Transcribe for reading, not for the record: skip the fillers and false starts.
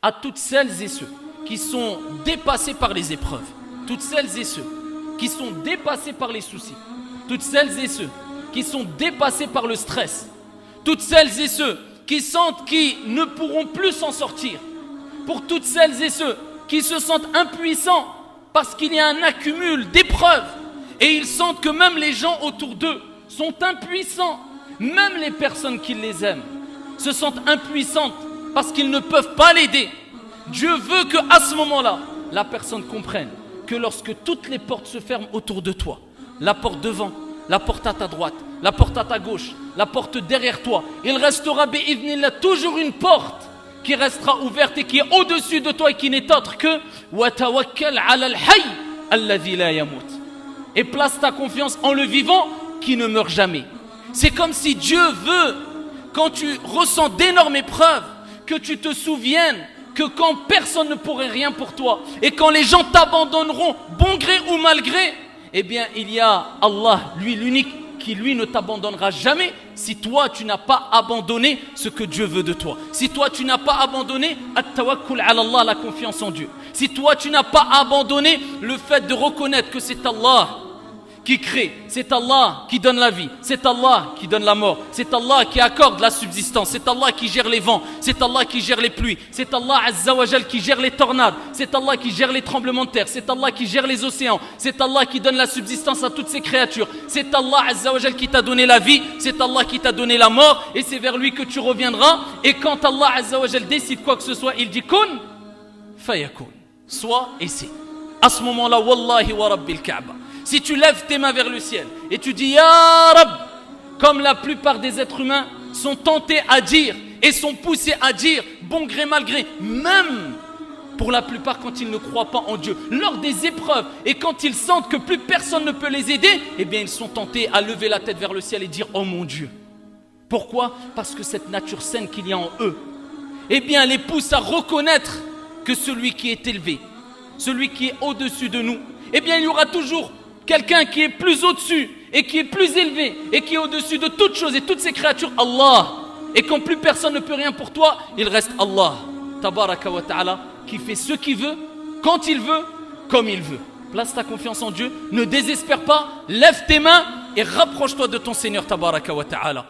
à toutes celles et ceux qui sont dépassés par les épreuves, toutes celles et ceux qui sont dépassés par les soucis, toutes celles et ceux qui sont dépassés par le stress, toutes celles et ceux qui sentent qu'ils ne pourront plus s'en sortir, pour toutes celles et ceux qui se sentent impuissants parce qu'il y a un accumul d'épreuves et ils sentent que même les gens autour d'eux sont impuissants, même les personnes qui les aiment se sentent impuissantes parce qu'ils ne peuvent pas l'aider. Dieu veut qu'à ce moment-là, la personne comprenne que lorsque toutes les portes se ferment autour de toi, la porte devant, la porte à ta droite, la porte à ta gauche, la porte derrière toi, il restera bi'idhnillah toujours une porte qui restera ouverte et qui est au-dessus de toi et qui n'est autre que wa tawakkal 'ala al-hayy alladhi la yamut. Et place ta confiance en le vivant qui ne meurt jamais. C'est comme si Dieu veut, quand tu ressens d'énormes épreuves, que tu te souviennes que quand personne ne pourrait rien pour toi et quand les gens t'abandonneront, bon gré ou mal gré, eh bien il y a Allah, lui l'unique, qui lui ne t'abandonnera jamais si toi tu n'as pas abandonné ce que Dieu veut de toi. Si toi tu n'as pas abandonné at-tawakkul 'ala Allah, la confiance en Dieu. Si toi tu n'as pas abandonné le fait de reconnaître que c'est Allah qui crée, c'est Allah qui donne la vie, c'est Allah qui donne la mort, c'est Allah qui accorde la subsistance, c'est Allah qui gère les vents, c'est Allah qui gère les pluies, c'est Allah Azza wa Jal qui gère les tornades, c'est Allah qui gère les tremblements de terre, c'est Allah qui gère les océans, c'est Allah qui donne la subsistance à toutes ces créatures, c'est Allah Azza wa Jal qui t'a donné la vie, c'est Allah qui t'a donné la mort et c'est vers lui que tu reviendras. Et quand Allah Azza wa Jal décide quoi que ce soit, il dit kun fayakun, soit et c'est. À ce moment-là, wallahi wa rabbil Kaaba, si tu lèves tes mains vers le ciel et tu dis Ya Rab, comme la plupart des êtres humains sont tentés à dire et sont poussés à dire, bon gré mal gré, même pour la plupart quand ils ne croient pas en Dieu, lors des épreuves et quand ils sentent que plus personne ne peut les aider, eh bien ils sont tentés à lever la tête vers le ciel et dire oh mon Dieu. Pourquoi? Parce que cette nature saine qu'il y a en eux, eh bien les pousse à reconnaître que celui qui est élevé, celui qui est au-dessus de nous, eh bien il y aura toujours quelqu'un qui est plus au-dessus et qui est plus élevé et qui est au-dessus de toutes choses et toutes ces créatures, Allah. Et quand plus personne ne peut rien pour toi, il reste Allah, tabaraka wa ta'ala, qui fait ce qu'il veut, quand il veut, comme il veut. Place ta confiance en Dieu, ne désespère pas, lève tes mains et rapproche-toi de ton Seigneur, tabaraka wa ta'ala.